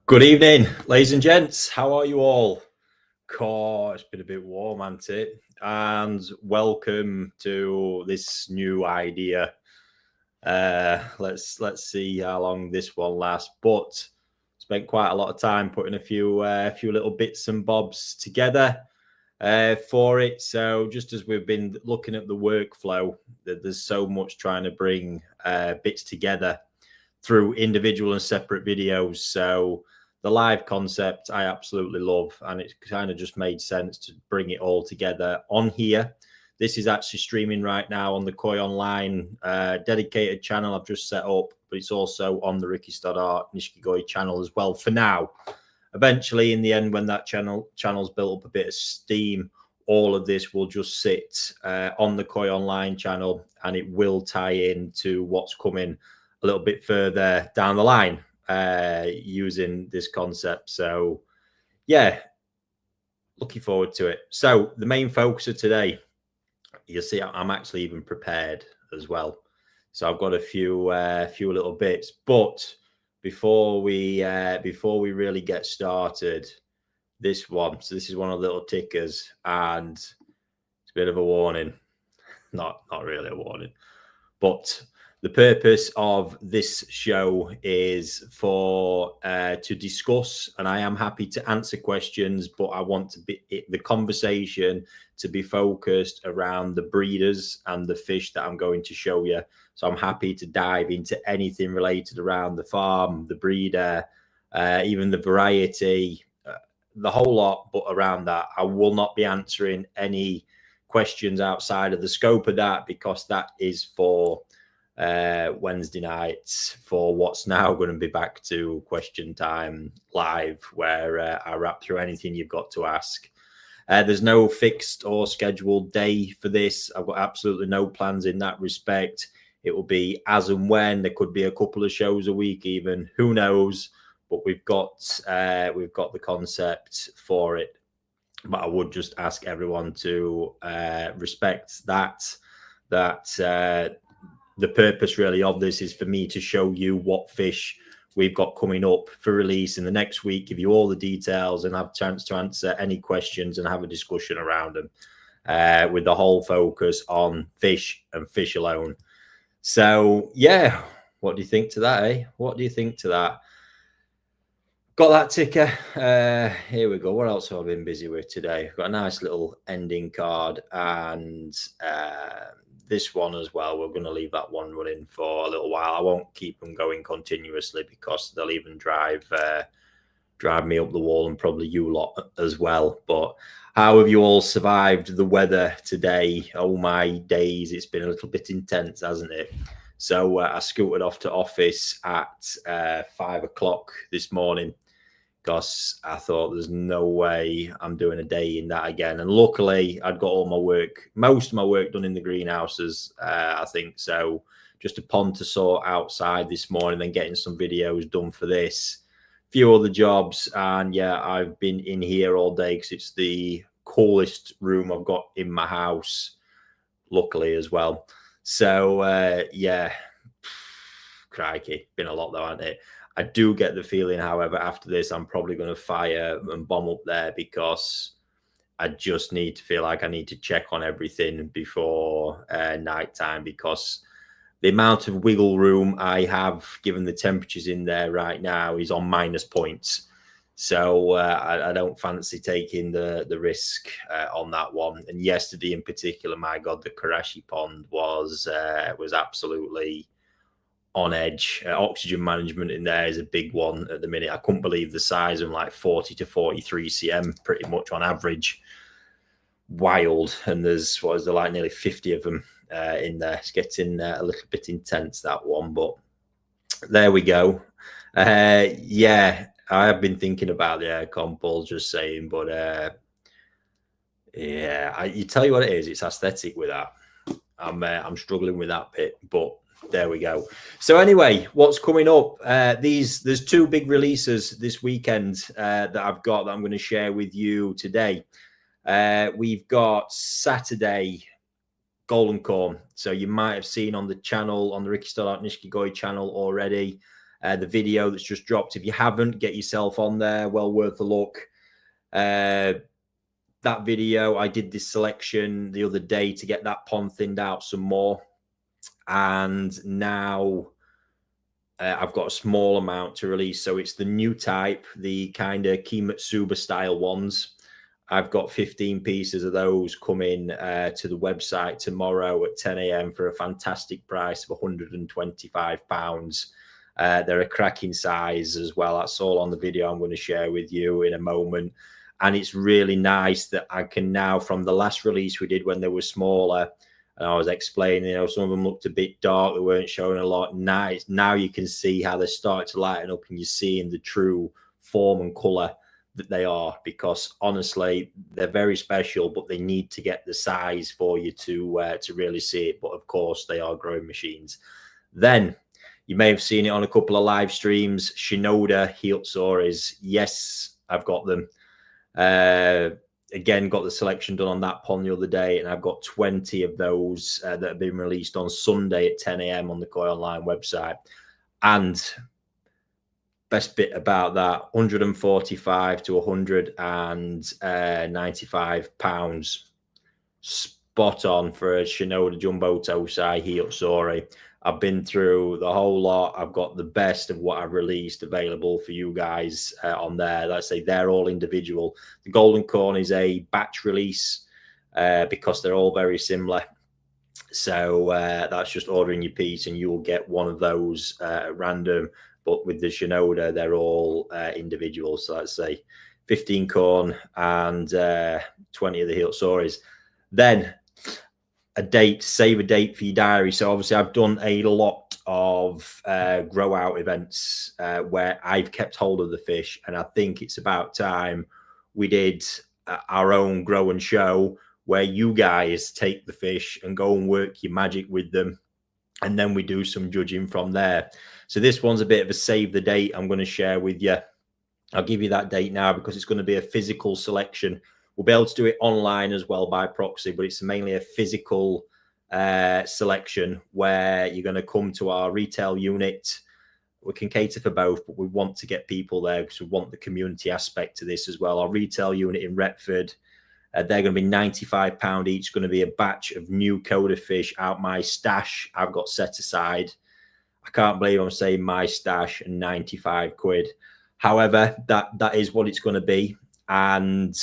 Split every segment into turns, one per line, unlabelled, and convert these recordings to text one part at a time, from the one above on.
Good evening, ladies and gents. How are you all? God, it's been a bit warm, hasn't it? And welcome to this new idea. Let's see how long this one lasts. But spent quite a lot of time putting a few little bits and bobs together for it. So just as we've been looking at the workflow, there's so much trying to bring bits together through individual and separate videos. So the live concept I absolutely love, and it kind of just made sense to bring it all together on here. This is actually streaming right now on the Koi Online dedicated channel I've just set up, but it's also on the Ricky Stoddart Nishikigoi channel as well for now. Eventually, in the end, when that channel's built up a bit of steam, all of this will just sit on the Koi Online channel, and it will tie in to what's coming a little bit further down the line using this concept. So yeah, looking forward to it. So the main focus of today, you'll see I'm actually even prepared as well. So I've got a few little bits, but before we really get started, this one. So this is one of the little tickers, and it's a bit of a warning. Not really a warning, but the purpose of this show is for to discuss, and I am happy to answer questions, but I want the conversation to be focused around the breeders and the fish that I'm going to show you. So I'm happy to dive into anything related around the farm, the breeder, even the variety, the whole lot, but around that. I will not be answering any questions outside of the scope of that, because that is for Wednesday nights for what's now going to be back to question time live, where I wrap through anything you've got to ask. There's no fixed or scheduled day for this. I've got absolutely no plans in that respect. It will be as and when. There could be a couple of shows a week even, who knows, but we've got the concept for it. But I would just ask everyone to respect that the purpose really of this is for me to show you what fish we've got coming up for release in the next week, give you all the details, and have a chance to answer any questions and have a discussion around them, with the whole focus on fish and fish alone. So yeah, what do you think to that, eh? What do you think to that? Got that ticker. Here we go. What else have I been busy with today? Got a nice little ending card, and this one as well. We're going to leave that one running for a little while. I won't keep them going continuously, because they'll even drive me up the wall, and probably you lot as well. But how have you all survived the weather today? Oh my days, it's been a little bit intense, hasn't it? So I scooted off to office at 5 o'clock this morning, because I thought there's no way I'm doing a day in that again. And luckily, I'd got most of my work done in the greenhouses, I think. So just a pond to sort outside this morning, then getting some videos done for this, few other jobs. And yeah, I've been in here all day because it's the coolest room I've got in my house, luckily as well. So yeah, crikey, been a lot though, hasn't it? I do get the feeling, however, after this, I'm probably going to fire and bomb up there, because I just need to feel like I need to check on everything before nighttime, because the amount of wiggle room I have, given the temperatures in there right now, is on minus points. So I don't fancy taking the risk on that one. And yesterday in particular, my God, the Karashi pond was absolutely on edge. Oxygen management in there is a big one at the minute. I couldn't believe the size of like 40 to 43 cm pretty much on average. Wild. And there's like nearly 50 of them in there. It's getting a little bit intense, that one, but there we go. Yeah, I have been thinking about the aircon, Paul, just saying, but yeah, you tell you what it is, it's aesthetic with that. I'm struggling with that bit, but there we go. So anyway, what's coming up? There's two big releases this weekend that I've got that I'm going to share with you today. We've got Saturday Golden Corn. So you might have seen on the channel, on the Ricky Stoddart Nishikigoi channel already, the video that's just dropped. If you haven't, get yourself on there. Well worth a look. That video, I did this selection the other day to get that pond thinned out some more. And now I've got a small amount to release. So it's the new type, the kind of Kimatsuba style ones. I've got 15 pieces of those coming to the website tomorrow at 10 a.m. for a fantastic price of £125. They're a cracking size as well. That's all on the video I'm going to share with you in a moment. And it's really nice that I can now, from the last release we did when they were smaller, and I was explaining, you know, some of them looked a bit dark, they weren't showing a lot. Nice. Now you can see how they start to lighten up, and you're seeing the true form and color that they are, because honestly, they're very special, but they need to get the size for you to really see it. But of course, they are growing machines. Then you may have seen it on a couple of live streams. Shinoda Utsuris. Yes, I've got them. Again, got the selection done on that pond the other day, and I've got 20 of those that have been released on Sunday at 10 a.m. on the Koi Online website. And best bit about that, 145 to 195 pounds. Spot on for a Shinoda Jumbo Tosai Utsuri. I've been through the whole lot. I've got the best of what I've released available for you guys on there. Let's say they're all individual. The Golden Corn is a batch release because they're all very similar. So that's just ordering your piece and you will get one of those at random. But with the Shinoda, they're all individual. So let's say 15 corn and 20 of the Utsuris. Then a date, save a date for your diary. So obviously I've done a lot of grow out events where I've kept hold of the fish, and I think it's about time we did our own grow and show where you guys take the fish and go and work your magic with them, and then we do some judging from there. So this one's a bit of a save the date I'm going to share with you. I'll give you that date now because it's going to be a physical selection. We'll be able to do it online as well by proxy, but it's mainly a physical selection where you're going to come to our retail unit. We can cater for both, but we want to get people there because we want the community aspect to this as well. Our retail unit in Retford, they're going to be £95 each. Going to be a batch of new Koda fish out my stash I've got set aside. I can't believe I'm saying my stash and 95 quid. However, that is what it's going to be. And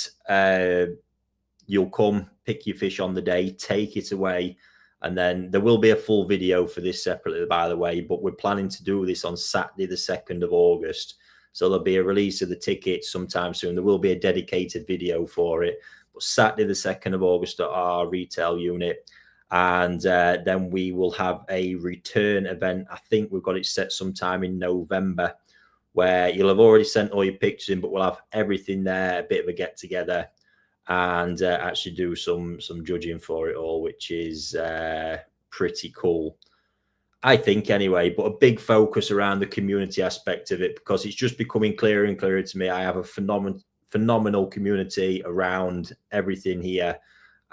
you'll come, pick your fish on the day, take it away, and then there will be a full video for this separately, by the way, but we're planning to do this on Saturday the 2nd of August. So there'll be a release of the tickets sometime soon. There will be a dedicated video for it, but Saturday the 2nd of August at our retail unit. And then we will have a return event. I think we've got it set sometime in November, where you'll have already sent all your pictures in, but we'll have everything there, a bit of a get together, and actually do some judging for it all, which is pretty cool, I think, anyway. But a big focus around the community aspect of it, because it's just becoming clearer and clearer to me. I have a phenomenal community around everything here,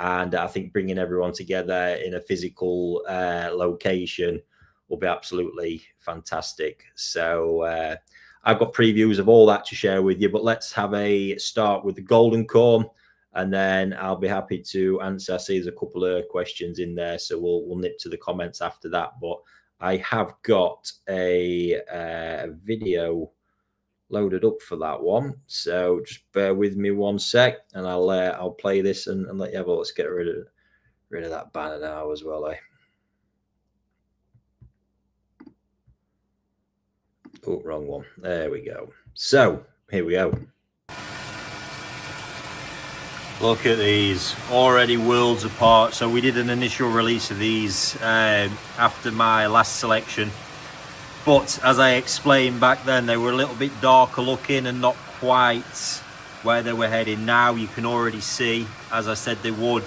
and I think bringing everyone together in a physical location will be absolutely fantastic. So I've got previews of all that to share with you, but let's have a start with the Golden Corn, and then I'll be happy to answer. I see there's a couple of questions in there, so we'll nip to the comments after that. But I have got a video loaded up for that one, so just bear with me one sec, and I'll play this and let you have a. Let's get rid of that banner now as well, eh? Oh, wrong one. There we go. So here we go. Look at these, already worlds apart. So we did an initial release of these after my last selection, but as I explained back then, they were a little bit darker looking and not quite where they were heading. Now you can already see, as I said they would,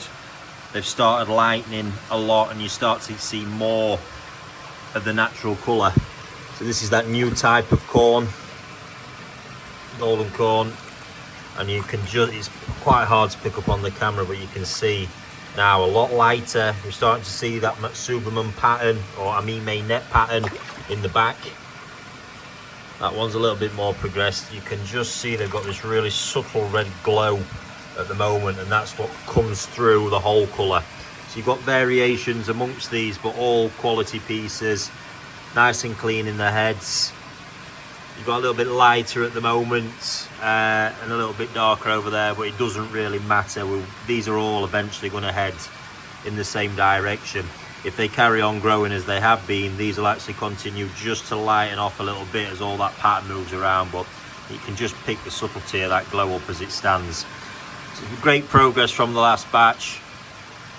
they've started lightening a lot, and you start to see more of the natural colour. So this is that new type of corn, Golden Corn, and you can just, it's quite hard to pick up on the camera, but you can see now a lot lighter. We're starting to see that Matsubaman pattern, or Amime net pattern in the back. That one's a little bit more progressed. You can just see they've got this really subtle red glow at the moment, and that's what comes through the whole colour. So you've got variations amongst these, but all quality pieces, nice and clean in the heads. You've got a little bit lighter at the moment and a little bit darker over there, but it doesn't really matter. These are all eventually going to head in the same direction. If they carry on growing as they have been, these will actually continue just to lighten off a little bit as all that pattern moves around, but you can just pick the subtlety of that glow up as it stands. So great progress from the last batch.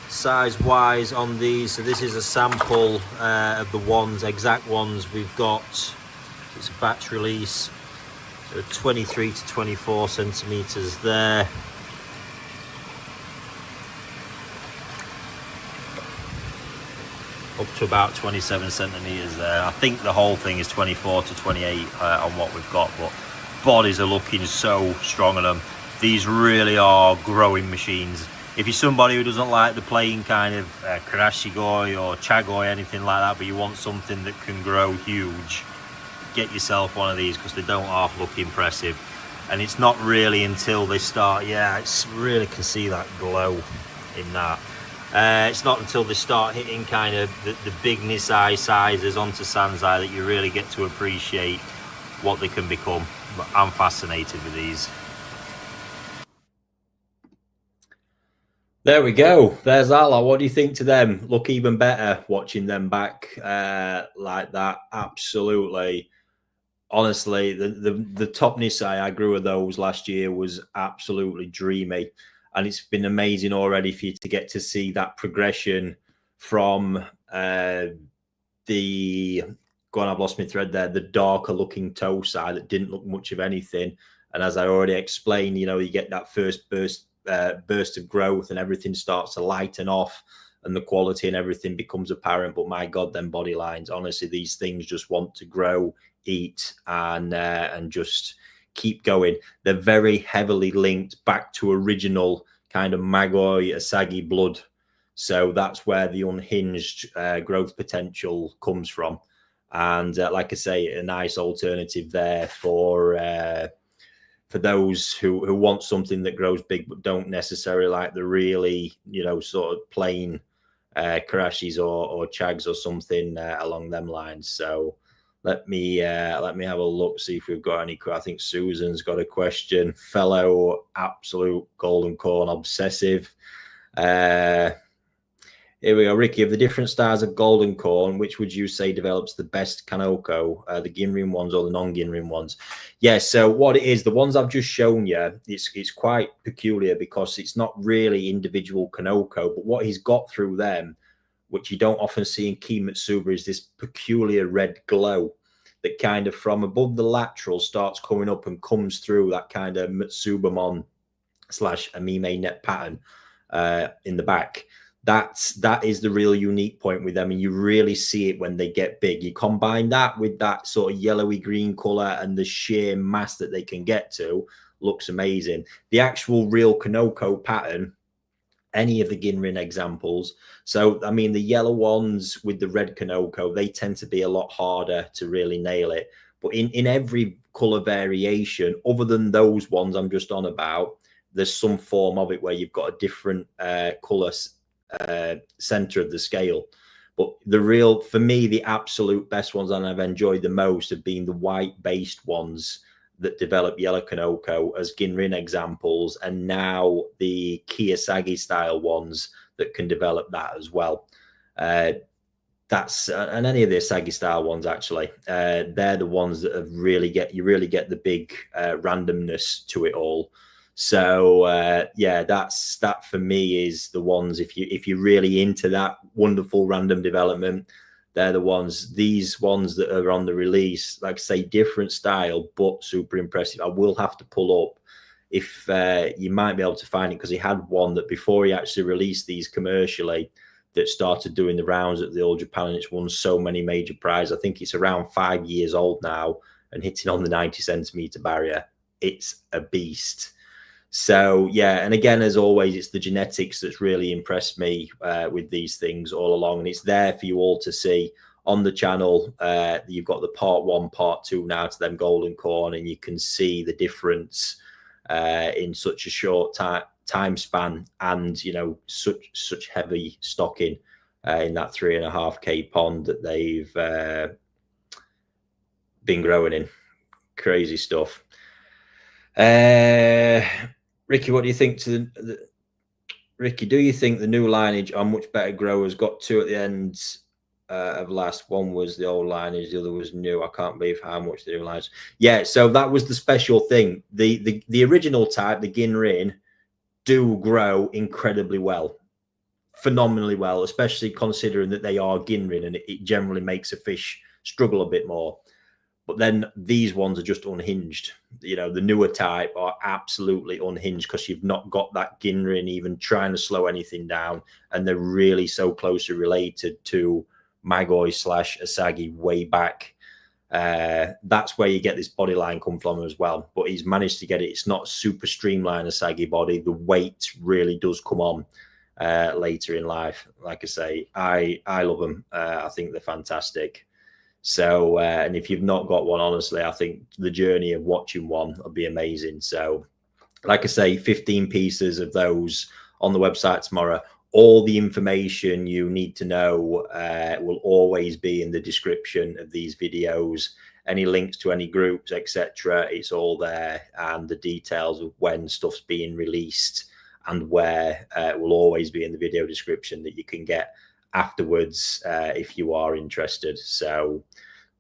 Size wise on these, so this is a sample of the ones, exact ones we've got. It's a batch release, so 23 to 24 centimeters there. Up to about 27 centimeters there. I think the whole thing is 24 to 28 on what we've got, but bodies are looking so strong on them. These really are growing machines. If you're somebody who doesn't like the plain kind of karashigoi or chagoi, anything like that, but you want something that can grow huge, get yourself one of these because they don't half look impressive. And it's not really until they start, yeah, it's really can see that glow in that. It's not until they start hitting kind of the big Nisai sizes onto Sansai that you really get to appreciate what they can become. But I'm fascinated with these. There we go. There's Ala. What do you think to them? Look even better watching them back like that. Absolutely. Honestly, the top Nisai I grew of those last year was absolutely dreamy. And it's been amazing already for you to get to see that progression from the, go on, I've lost my thread there, the darker looking Tosai that didn't look much of anything. And as I already explained, you know, you get that first burst of growth and everything starts to lighten off and the quality and everything becomes apparent. But my God, them body lines, honestly, these things just want to grow, eat, and just keep going. They're very heavily linked back to original kind of Magoi Asagi blood. So that's where the unhinged growth potential comes from. And like I say, a nice alternative there for those who want something that grows big but don't necessarily like the really, you know, sort of plain karashis or chags or something along them lines. So let me have a look, see if we've got any. I think Susan's got a question. Fellow absolute golden corn obsessive. Here we go, Ricky. Of the different styles of golden corn, which would you say develops the best Kanoko? The Ginrin ones or the non-Ginrin ones? Yeah, so what it is, the ones I've just shown you, it's quite peculiar because it's not really individual Kanoko, but what he's got through them, which you don't often see in Kimitsuba, is this peculiar red glow that kind of from above the lateral starts coming up and comes through that kind of Mitsubamon / Amime net pattern in the back. That is the real unique point with them, and you really see it when they get big. You combine that with that sort of yellowy green color and the sheer mass that they can get to, looks amazing. The actual real Kanoko pattern, any of the Ginrin examples, so I mean the yellow ones with the red Kanoko, they tend to be a lot harder to really nail it. But in every color variation, other than those ones I'm just on about, there's some form of it where you've got a different color center of the scale. But the real, for me, the absolute best ones and I've enjoyed the most have been the white based ones that develop yellow Kanoko as Ginrin examples, and now the Kiyosagi style ones that can develop that as well. That's and any of the Asagi style ones actually, they're the ones that have really get the big randomness to it all. So yeah, that for me is the ones, if you're really into that wonderful random development, they're the ones. These ones that are on the release, like I say, different style but super impressive. I will have to pull up if you might be able to find it, because he had one that before he actually released these commercially that started doing the rounds at the All Japan, and it's won so many major prizes. I think it's around 5 years old now and hitting on the 90 centimeter barrier. It's a beast. So yeah, and again, as always, it's the genetics that's really impressed me with these things all along, and it's there for you all to see. on the channel. You've got the part 1, part 2 now to them golden corn, and you can see the difference in such a short time span, and you know, such heavy stocking in that 3.5K pond that they've been growing in. Crazy stuff. Ricky, what do you think to Ricky, do you think the new lineage are much better growers? Got 2 at the end of last. One was the old lineage, the other was new. I can't believe how much the new lineage. Yeah, so that was the special thing. The original type, the Ginrin, do grow incredibly well, phenomenally well, especially considering that they are Ginrin, and it generally makes a fish struggle a bit more. But then these ones are just unhinged. You know, the newer type are absolutely unhinged because you've not got that Ginrin even trying to slow anything down, and they're really so closely related to Magoi / Asagi way back. That's where you get this body line come from as well. But he's managed to get it. It's not super streamlined Asagi body. The weight really does come on later in life. Like I say, I love them. I think they're fantastic. So, and if you've not got one, honestly, I think the journey of watching one will be amazing. So, like I say, 15 pieces of those on the website tomorrow. All the information you need to know will always be in the description of these videos. Any links to any groups, etc., it's all there, and the details of when stuff's being released and where will always be in the video description that you can get afterwards if you are interested. So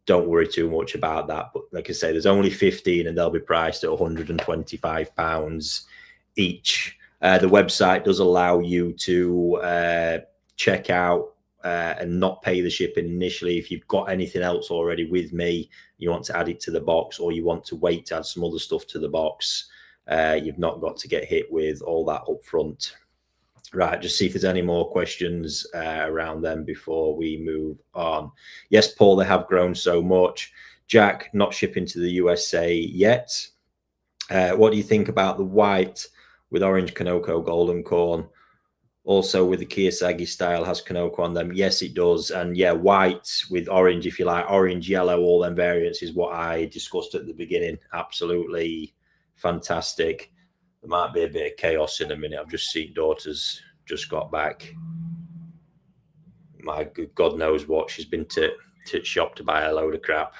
don't worry too much about that. But like I say, there's only 15 and they'll be priced at £125 each. The website does allow you to check out and not pay the shipping initially. If you've got anything else already with me, you want to add it to the box, or you want to wait to add some other stuff to the box, you've not got to get hit with all that up front. Right, just see if there's any more questions around them before we move on. Yes, Paul, they have grown so much. Jack, not shipping to the USA yet. What do you think about the white with orange Kanoko golden corn? Also with the Kiyosagi style has Kanoko on them. Yes, it does. And yeah, white with orange, if you like, orange, yellow, all them variants is what I discussed at the beginning. Absolutely fantastic. There might be a bit of chaos in a minute. I've just seen daughter's just got back. My God knows what. She's been to shop to buy a load of crap.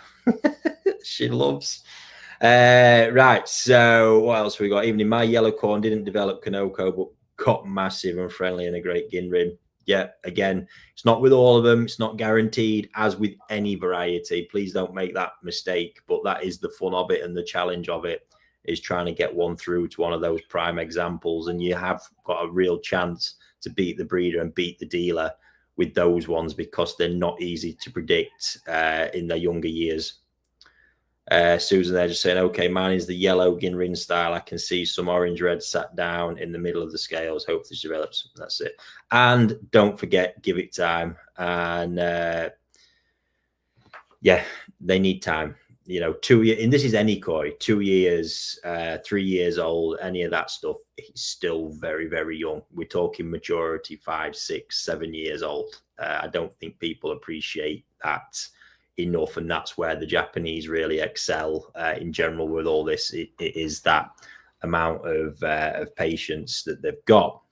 She loves. Right, so what else we got? Evening, my yellow corn didn't develop Kanoko, but got massive and friendly and a great Ginrin. Yeah, again, it's not with all of them. It's not guaranteed, as with any variety. Please don't make that mistake. But that is the fun of it, and the challenge of it is trying to get one through to one of those prime examples. And you have got a real chance to beat the breeder and beat the dealer with those ones, because they're not easy to predict in their younger years. Susan there just saying, okay, mine is the yellow Ginrin style. I can see some orange red sat down in the middle of the scales. Hopefully this develops. That's it. And don't forget, give it time. And yeah, they need time. You know, 2 years, and this is any koi, 2 years, 3 years old, any of that stuff, he's still very, very young. We're talking maturity 5, 6, 7 years old. I don't think people appreciate that enough, and that's where the Japanese really excel in general with all this. It is that amount of patience that they've got.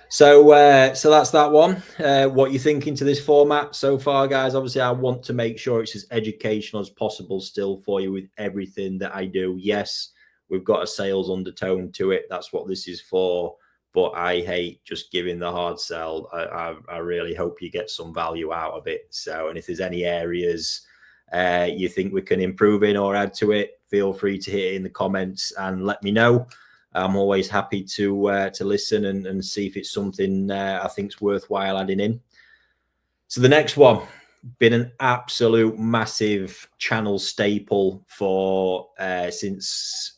So that's that one. What you think into this format so far, guys? Obviously, I want to make sure it's as educational as possible still for you with everything that I do. Yes, we've got a sales undertone to it. That's what this is for. But I hate just giving the hard sell. I really hope you get some value out of it. So, and if there's any areas you think we can improve in or add to it, feel free to hit it in the comments and let me know. I'm always happy to listen and see if it's something I think's worthwhile adding in. So the next one, been an absolute massive channel staple for since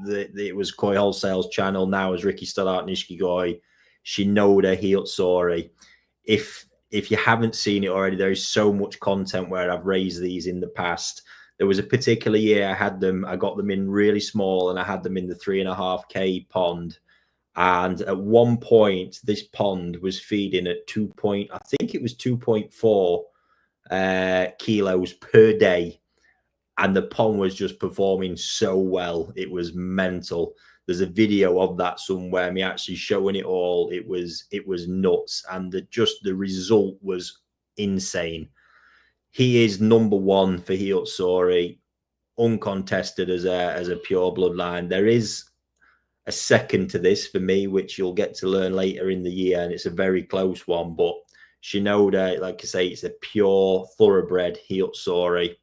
it was Koi Wholesale's channel. Now as Ricky Stoddart, Nishikigoi, Shinoda, Utsuri. If you haven't seen it already, there is so much content where I've raised these in the past. There was a particular year I had them, I got them in really small, and I had them in the 3.5K pond. And at one point, this pond was feeding at I think it was 2.4 kilos per day. And the pond was just performing so well. It was mental. There's a video of that somewhere, me actually showing it all. It was nuts. And the result was insane. He is number one for Utsuri, uncontested as a pure bloodline. There is a second to this for me, which you'll get to learn later in the year, and it's a very close one. But Shinoda, like I say, it's a pure thoroughbred Utsuri,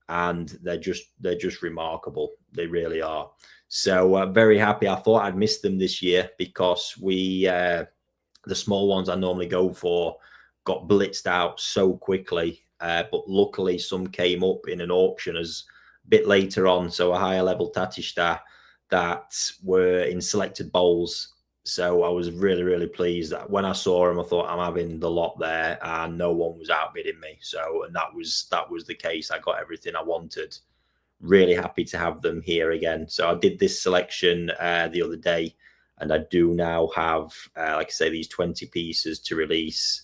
and they're just remarkable. They really are. So very happy. I thought I'd missed them this year because the small ones I normally go for got blitzed out so quickly. But luckily some came up in an auction as a bit later on. So a higher level Tatishita that were in selected bowls. So I was really, really pleased that when I saw them, I thought I'm having the lot there, and no one was outbidding me. So, and that was the case. I got everything I wanted. Really happy to have them here again. So I did this selection the other day, and I do now have, like I say, these 20 pieces to release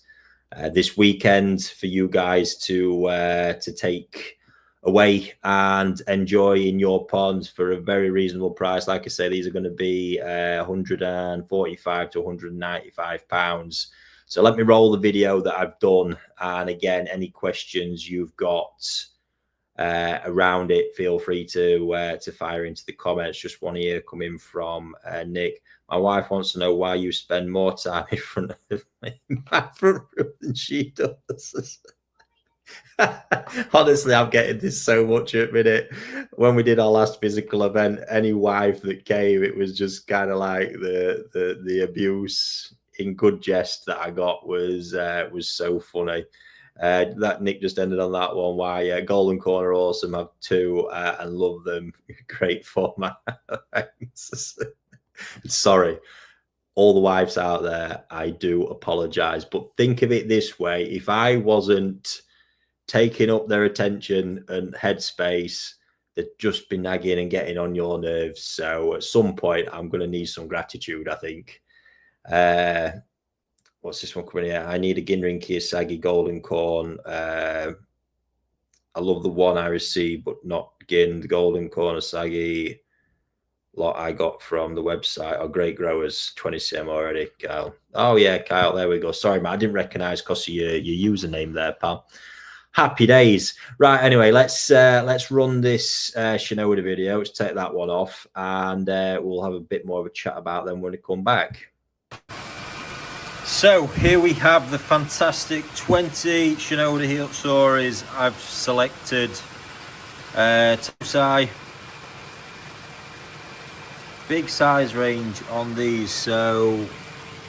this weekend for you guys to take away and enjoy in your ponds for a very reasonable price. Like I say, these are going to be 145 to 195 pounds. So let me roll the video that I've done, and again, any questions you've got around it, feel free to fire into the comments. Just one here coming from Nick. My wife wants to know why you spend more time in front of me in my front room than she does. Honestly, I'm getting this so much at minute. When we did our last physical event, any wife that came, it was just kind of like the abuse in good jest that I got was so funny. That Nick just ended on that one. Why Golden Corner awesome. Have two and love them. Great format. Sorry, all the wives out there. I do apologize, but think of it this way: if I wasn't taking up their attention and headspace, they'd just be nagging and getting on your nerves. So at some point, I'm going to need some gratitude, I think. What's this one coming here? I need a Ginrin Kiyosaki Golden Corn. I love the one I received, but not Gin. The Golden Corn Asagi lot I got from the website. Great growers, 20 cm already, Kyle. Oh, yeah, Kyle, there we go. Sorry, man, I didn't recognize because of your username there, pal. Happy days. Right, anyway, let's run this Shinoda video. Let's take that one off, and we'll have a bit more of a chat about them when we come back. So here we have the fantastic 20 Shinoda Utsuris. I've selected Tosai. Big size range on these, so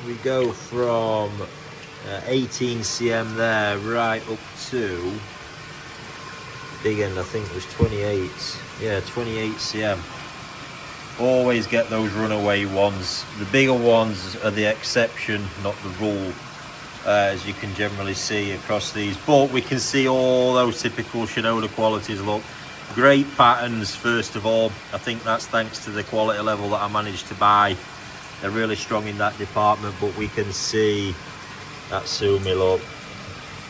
we go from 18 cm there right up to big end. I think it was 28. Yeah, 28 cm. Always get those runaway ones. The bigger ones are the exception, not the rule, as you can generally see across these. But we can see all those typical Shinoda qualities. Look, great patterns. First of all, I think that's thanks to the quality level that I managed to buy. They're really strong in that department. But we can see that Sumi, look,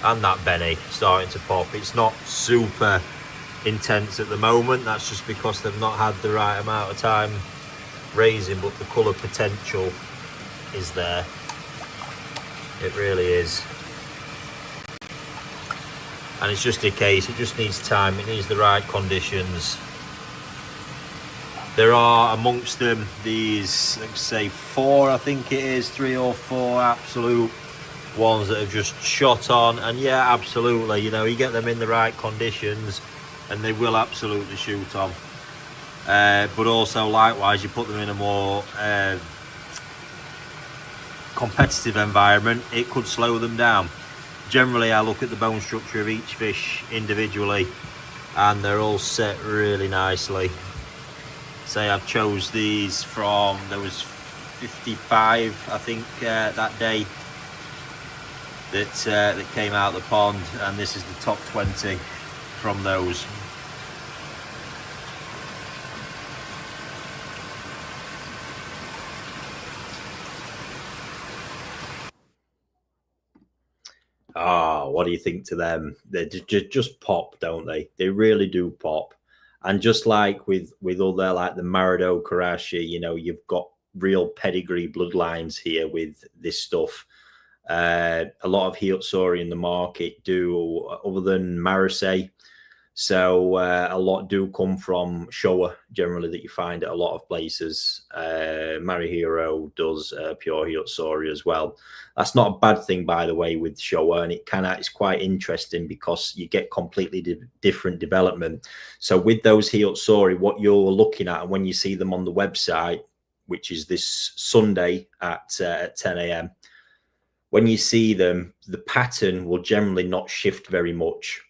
and that Benny starting to pop. It's not super intense at the moment. That's just because they've not had the right amount of time raising, but the colour potential is there. It really is. And it's just a case, it just needs time, it needs the right conditions. There are amongst them these, let's say 4, I think it is, 3 or 4 absolute ones that have just shot on. And yeah, absolutely, you know, you get them in the right conditions and they will absolutely shoot on. But also likewise, you put them in a more competitive environment, it could slow them down. Generally, I look at the bone structure of each fish individually and they're all set really nicely. Say I've chose these from, there was 55 I think that day that came out of the pond, and this is the top 20 from those. Oh what do you think to them? They just pop, don't they? They really do pop. And just like with other, like the Marado Karashi, you know, you've got real pedigree bloodlines here with this stuff. A lot of Utsuri in the market do, other than Marase. So a lot do come from Showa, generally, that you find at a lot of places. Marihiro does pure Utsuri as well. That's not a bad thing, by the way, with Showa, and it's quite interesting because you get completely different development. So with those Utsuri, what you're looking at, and when you see them on the website, which is this Sunday at 10 a.m., when you see them, the pattern will generally not shift very much.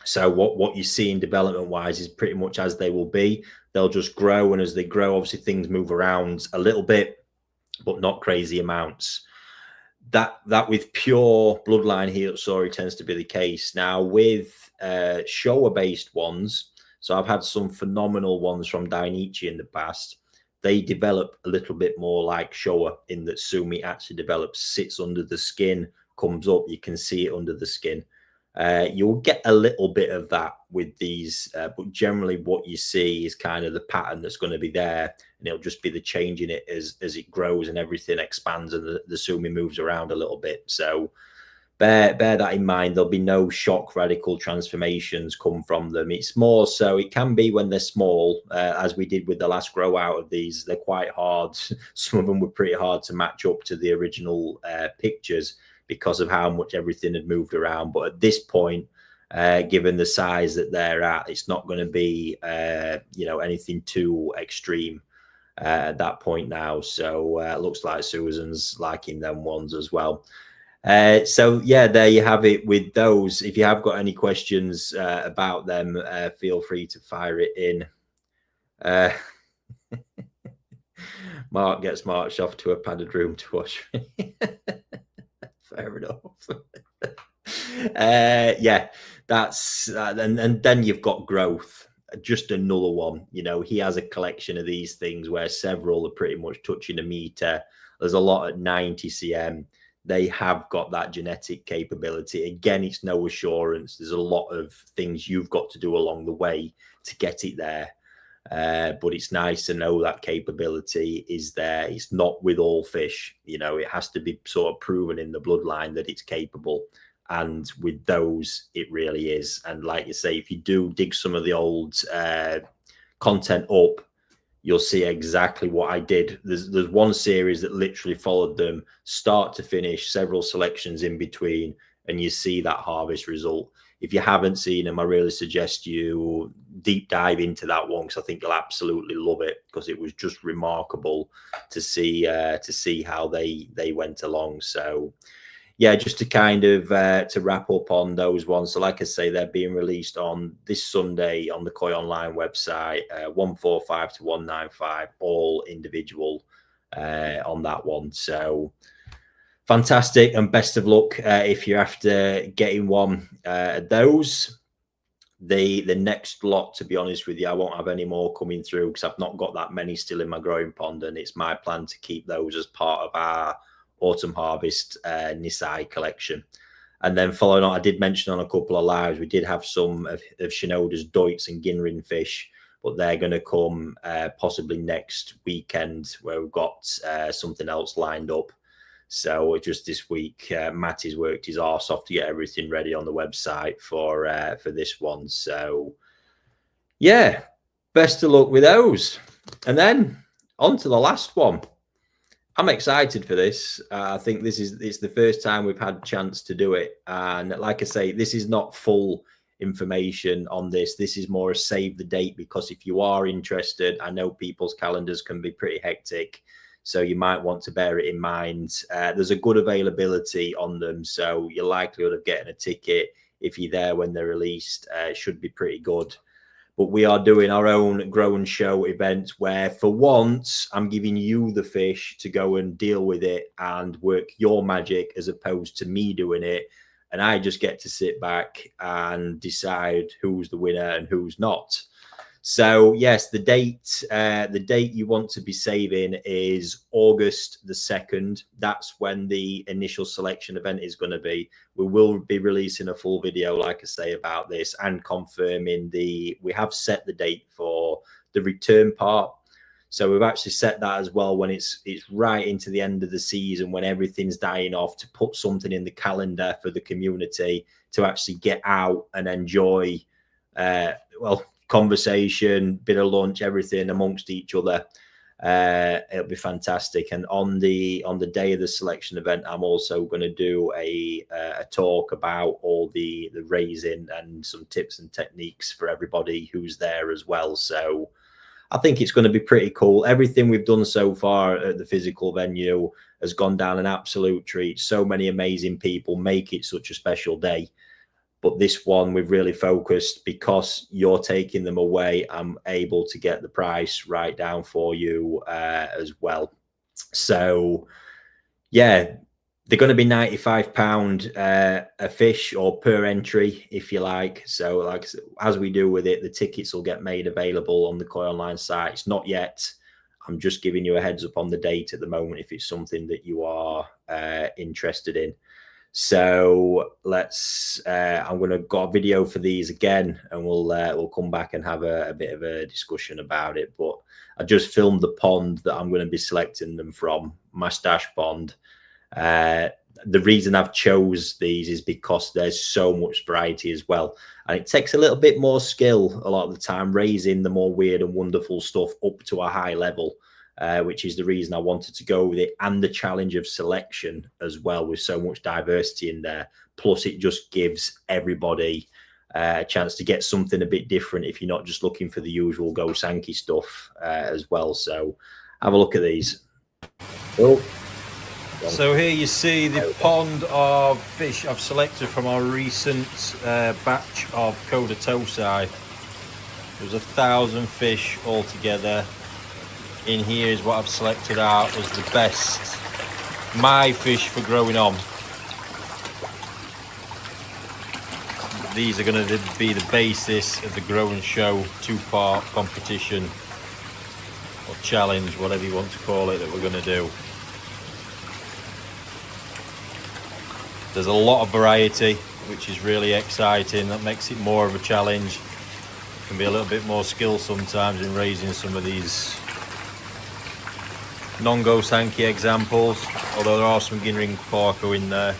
So what you see in development wise is pretty much as they will be. They'll just grow, and as they grow, obviously things move around a little bit, but not crazy amounts. That with pure bloodline Utsuri tends to be the case. Now with Showa based ones, so I've had some phenomenal ones from Dainichi in the past. They develop a little bit more like Showa in that Sumi actually develops, sits under the skin, comes up, you can see it under the skin. You'll get a little bit of that with these, but generally what you see is kind of the pattern that's going to be there, and it'll just be the change in it as it grows and everything expands and the Sumi moves around a little bit. So bear that in mind. There'll be no shock radical transformations come from them. It's more so it can be when they're small, as we did with the last grow out of these. They're quite hard. Some of them were pretty hard to match up to the original pictures, because of how much everything had moved around. But at this point, given the size that they're at, it's not going to be, anything too extreme at that point now. So it looks like Susan's liking them ones as well. So yeah, there you have it with those. If you have got any questions about them, feel free to fire it in. Mark gets marched off to a padded room to watch. Fair enough. Yeah, that's and then you've got growth, just another one. You know, he has a collection of these things where several are pretty much touching a meter. There's a lot at 90 cm. They have got that genetic capability. Again, it's no assurance. There's a lot of things you've got to do along the way to get it there. But it's nice to know that capability is there. It's not with all fish, you know, it has to be sort of proven in the bloodline that it's capable. And with those, it really is. And like you say, if you do dig some of the old content up, you'll see exactly what I did. There's one series that literally followed them start to finish, several selections in between, and you see that harvest result. If you haven't seen them, I really suggest you deep dive into that one, because I think you'll absolutely love it, because it was just remarkable to see how they went along. So yeah, just to kind of to wrap up on those ones. So like I say, they're being released on this Sunday on the Koi Online website, 145 to 195, all individual on that one. So fantastic, and best of luck if you're after getting one. Those, the next lot, to be honest with you, I won't have any more coming through because I've not got that many still in my growing pond, and it's my plan to keep those as part of our autumn harvest Nisai collection. And then following on, I did mention on a couple of lives, we did have some of Shinoda's Deutz and Ginrin fish, but they're going to come possibly next weekend, where we've got something else lined up. So just this week, Matty's worked his arse off to get everything ready on the website for this one. So yeah, best of luck with those. And then on to the last one. I'm excited for this. I think it's the first time we've had a chance to do it. And like I say, this is not full information on this. This is more a save the date, because if you are interested, I know people's calendars can be pretty hectic, so you might want to bear it in mind. There's a good availability on them, so your likelihood of getting a ticket, if you're there when they're released, should be pretty good. But we are doing our own Grow and Show event, where for once I'm giving you the fish to go and deal with it and work your magic, as opposed to me doing it. And I just get to sit back and decide who's the winner and who's not. So yes, the date you want to be saving is August the 2nd. That's when the initial selection event is going to be. We will be releasing a full video, like I say, about this and confirming we have set the date for the return part. So we've actually set that as well when it's right into the end of the season, when everything's dying off, to put something in the calendar for the community to actually get out and enjoy, well, conversation, bit of lunch, everything amongst each other. It'll be fantastic. And on the day of the selection event, I'm also going to do a talk about all the raising and some tips and techniques for everybody who's there as well. So I think it's going to be pretty cool. Everything we've done so far at the physical venue has gone down an absolute treat. So many amazing people make it such a special day. But this one, we've really focused, because you're taking them away. I'm able to get the price right down for you as well. So, yeah, they're going to be £95 a fish, or per entry, if you like. So, like, as we do with it, the tickets will get made available on the Koi Online site. It's not yet. I'm just giving you a heads up on the date at the moment, if it's something that you are interested in. So I'm going to got a video for these again, and we'll come back and have a bit of a discussion about it. But I just filmed the pond that I'm going to be selecting them from, my stash pond. The reason I've chose these is because there's so much variety as well, and it takes a little bit more skill a lot of the time, raising the more weird and wonderful stuff up to a high level. Which is the reason I wanted to go with it, and the challenge of selection as well, with so much diversity in there. Plus, it just gives everybody a chance to get something a bit different if you're not just looking for the usual Go Sankey stuff as well. So have a look at these. Oh.
So here you see the pond of fish I've selected from our recent batch of Koda Tosai. There's 1,000 fish altogether. In here is what I've selected out as the best, my fish for growing on. These are going to be the basis of the Grow and Show 2-part competition or challenge, whatever you want to call it, that we're going to do. There's a lot of variety, which is really exciting. That makes it more of a challenge. It can be a little bit more skill sometimes in raising some of these non-Go Sankey examples, although there are some Ginring Porco in there.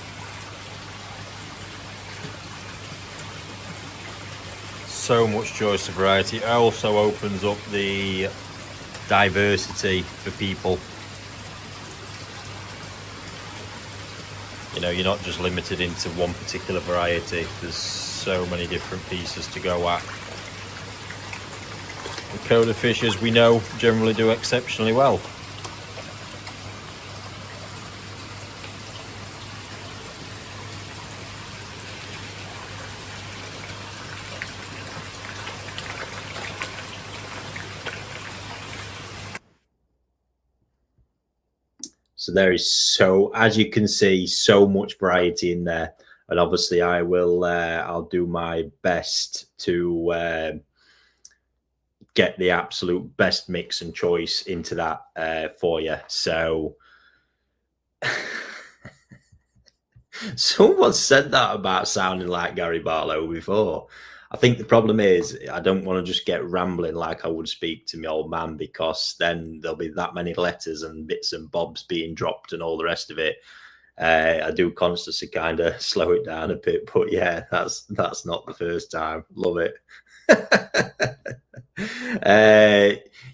So much choice of variety. It also opens up the diversity for people. You know, you're not just limited into one particular variety. There's so many different pieces to go at. And Koda fish, as we know, generally do exceptionally well.
So there is, so as you can see, so much variety in there, and obviously I'll do my best to get the absolute best mix and choice into that for you. So someone said that about sounding like Gary Barlow before. I think the problem is I don't want to just get rambling like I would speak to my old man, because then there'll be that many letters and bits and bobs being dropped and all the rest of it. I do constantly kind of slow it down a bit, but yeah, that's not the first time. Love it.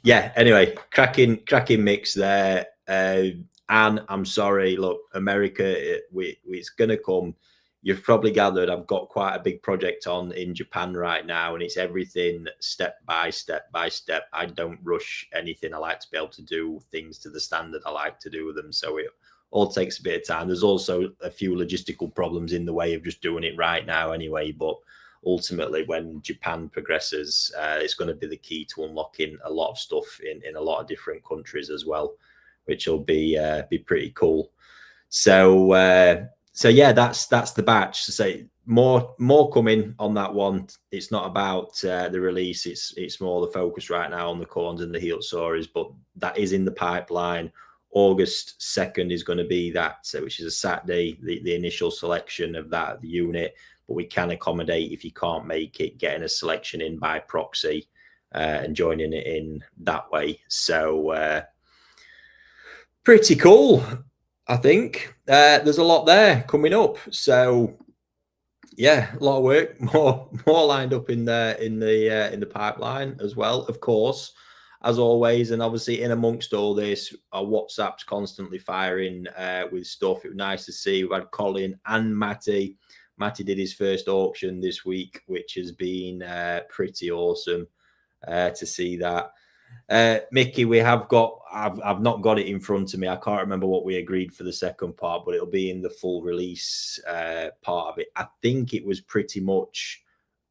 Yeah, anyway, cracking mix there. And I'm sorry, look, America, it's gonna come. You've probably gathered I've got quite a big project on in Japan right now, and it's everything step by step by step. I don't rush anything. I like to be able to do things to the standard I like to do them, so it all takes a bit of time. There's also a few logistical problems in the way of just doing it right now anyway, but ultimately when Japan progresses, it's going to be the key to unlocking a lot of stuff in a lot of different countries as well, which will be pretty cool. So So yeah, that's the batch. So say more coming on that one. It's not about the release. It's more the focus right now on the corns and the Utsuri, but that is in the pipeline. August 2nd is going to be that, which is a Saturday, the initial selection of that the unit. But we can accommodate if you can't make it, getting a selection in by proxy and joining it in that way. So pretty cool. I think there's a lot there coming up. So yeah, a lot of work, more lined up in the pipeline as well, of course, as always. And obviously, in amongst all this, our WhatsApp's constantly firing with stuff. It was nice to see. We had Colin and Matty. Matty did his first auction this week, which has been pretty awesome to see that. Mickey, we have got. I've not got it in front of me. I can't remember what we agreed for the second part, but it'll be in the full release part of it. I think it was pretty much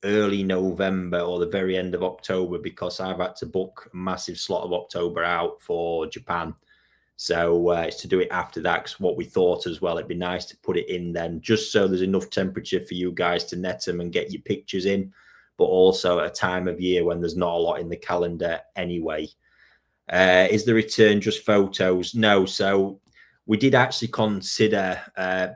early November or the very end of October, because I've had to book a massive slot of October out for Japan. So it's to do it after that, because what we thought as well, it'd be nice to put it in then, just so there's enough temperature for you guys to net them and get your pictures in, but also at a time of year when there's not a lot in the calendar anyway. Is the return just photos? No. So we did actually consider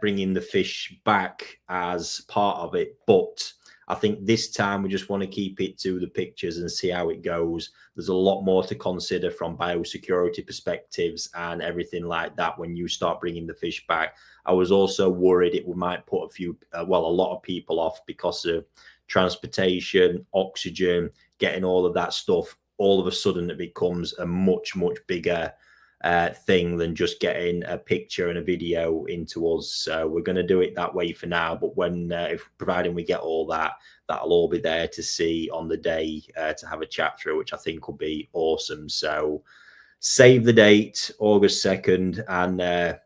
bringing the fish back as part of it, but I think this time we just want to keep it to the pictures and see how it goes. There's a lot more to consider from biosecurity perspectives and everything like that when you start bringing the fish back. I was also worried it might put a lot of people off because of transportation, oxygen, getting all of that stuff. All of a sudden it becomes a much bigger thing than just getting a picture and a video into us. So we're going to do it that way for now, but when providing we get all that, that'll all be there to see on the day to have a chat through, which I think will be awesome. So save the date, August 2nd, and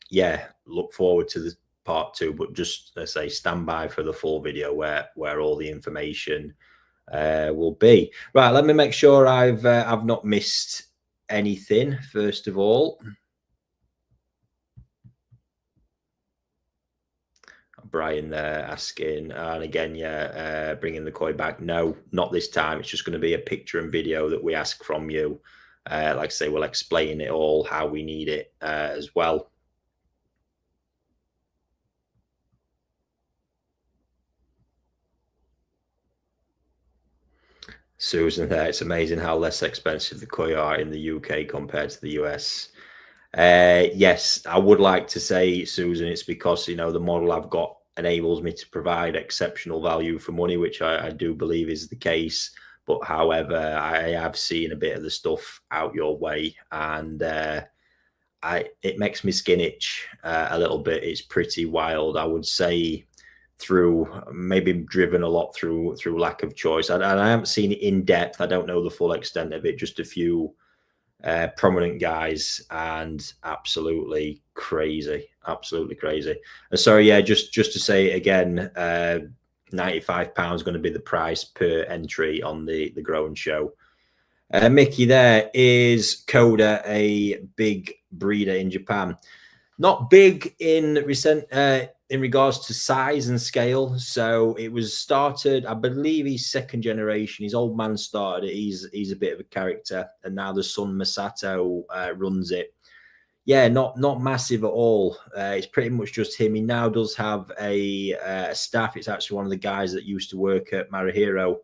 yeah, look forward to the part 2, but just let's say stand by for the full video where all the information will be. Right, let me make sure I've not missed anything first of all. Brian there asking, and again, yeah, bringing the koi back. No, not this time. It's just going to be a picture and video that we ask from you. Like I say, we'll explain it all how we need it as well. Susan there, it's amazing how less expensive the koi are in the UK compared to the US. Yes, I would like to say, Susan, it's because, you know, the model I've got enables me to provide exceptional value for money, which I do believe is the case. But however, I have seen a bit of the stuff out your way, and it makes me skin itch a little bit. It's pretty wild, I would say, through maybe driven a lot through lack of choice. I haven't seen it in depth. I don't know the full extent of it, just a few prominent guys, and absolutely crazy. And so yeah, just to say it again, £95 going to be the price per entry on the grown show. Mickey, there is Koda, a big breeder in Japan. Not big in recent in regards to size and scale. So it was started, I believe he's second generation. His old man started it. He's a bit of a character, and now the son Masato runs it. Yeah, not massive at all. It's pretty much just him. He now does have a staff. It's actually one of the guys that used to work at Marihiro.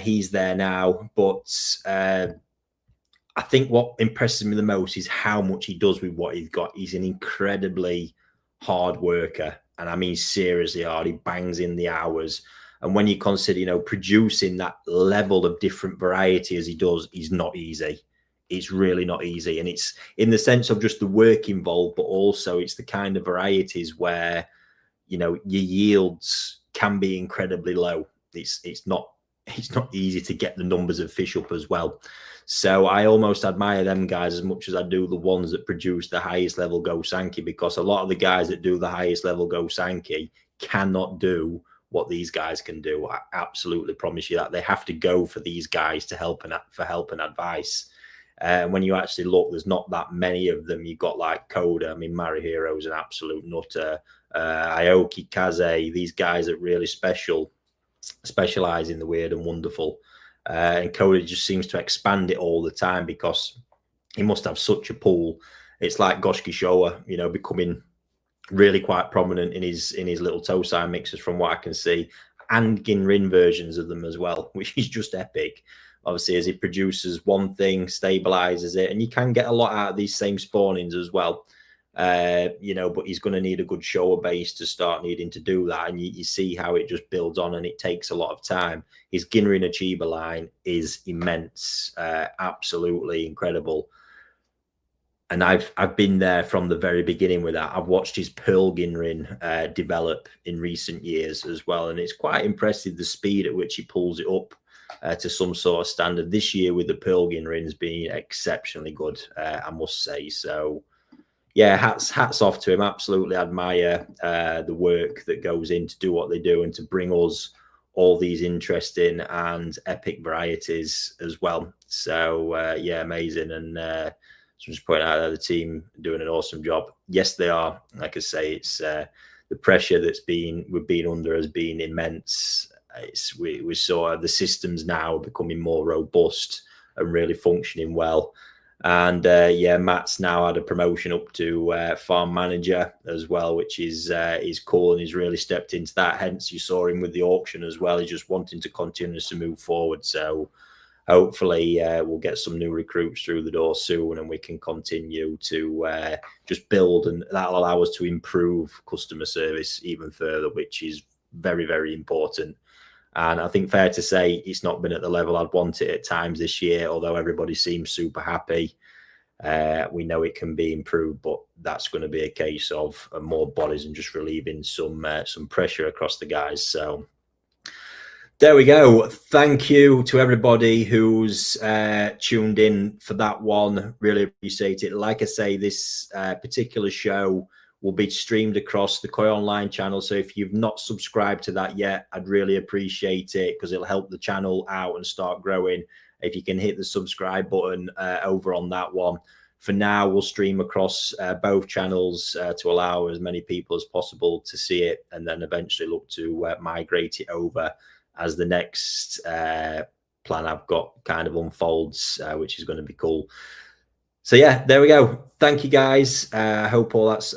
He's there now, but I think what impresses me the most is how much he does with what he's got. He's an incredibly hard worker, and I mean seriously hard. He bangs in the hours, and when you consider, you know, producing that level of different variety as he does is not easy. It's really not easy, and it's in the sense of just the work involved, but also it's the kind of varieties where, you know, your yields can be incredibly low. It's not easy to get the numbers of fish up as well. So I almost admire them guys as much as I do the ones that produce the highest level Go Sankey, because a lot of the guys that do the highest level Go Sankey cannot do what these guys can do. I absolutely promise you that. They have to go for these guys to help and advice. And when you actually look, there's not that many of them. You've got like Koda. I mean, Marihiro's an absolute nutter. Aoki, Kaze, these guys that really specialize in the weird and wonderful. And Koda just seems to expand it all the time because he must have such a pull. It's like Goshiki Showa, you know, becoming really quite prominent in his little Tosai mixes from what I can see, and Ginrin versions of them as well, which is just epic. Obviously, as he produces one thing, stabilizes it, and you can get a lot out of these same spawnings as well. You know, but he's going to need a good Showa base to start needing to do that, and you see how it just builds on, and it takes a lot of time. His Ginrin Achiba line is immense, absolutely incredible. And I've been there from the very beginning with that. I've watched his Pearl Ginrin develop in recent years as well, and it's quite impressive the speed at which he pulls it up to some sort of standard. This year with the Pearl Ginrin has been exceptionally good, I must say. So yeah, hats off to him. Absolutely admire the work that goes in to do what they do and to bring us all these interesting and epic varieties as well. So yeah, amazing. And so just pointing out that the team doing an awesome job. Yes, they are. Like I say, it's the pressure we've been under has been immense. We saw the systems now becoming more robust and really functioning well. And yeah, Matt's now had a promotion up to farm manager as well, which is cool, and he's really stepped into that. Hence, you saw him with the auction as well. He's just wanting to continue to move forward. So hopefully we'll get some new recruits through the door soon, and we can continue to just build, and that'll allow us to improve customer service even further, which is very, very important. And I think fair to say it's not been at the level I'd want it at times this year, although everybody seems super happy. We know it can be improved, but that's going to be a case of more bodies and just relieving some pressure across the guys. So there we go. Thank you to everybody who's tuned in for that one. Really appreciate it. Like I say, this particular show will be streamed across the Koi Online channel. So if you've not subscribed to that yet, I'd really appreciate it because it'll help the channel out and start growing. If you can hit the subscribe button over on that one. For now, we'll stream across both channels to allow as many people as possible to see it, and then eventually look to migrate it over as the next plan I've got kind of unfolds, which is going to be cool. So yeah, there we go. Thank you guys. I hope all that's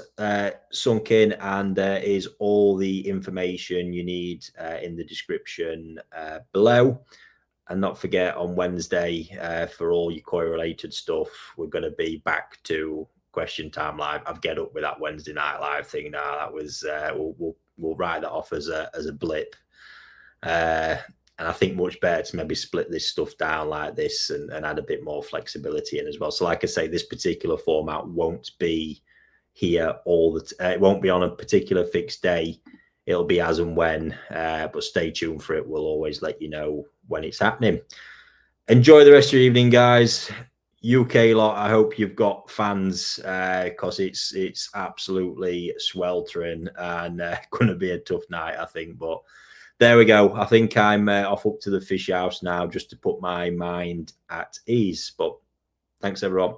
sunk in, and there is all the information you need in the description below. And not forget, on Wednesday, for all your Koi related stuff, we're going to be back to Question Time Live. I've get up with that Wednesday night live thing now. That was we'll write that off as a blip. And I think much better to maybe split this stuff down like this and add a bit more flexibility in as well. So like I say, this particular format won't be here it won't be on a particular fixed day. It'll be as and when, but stay tuned for it. We'll always let you know when it's happening. Enjoy the rest of your evening, guys. UK lot, I hope you've got fans because it's absolutely sweltering and going to be a tough night, I think. But there we go. I think I'm off up to the fish house now just to put my mind at ease. But thanks, everyone.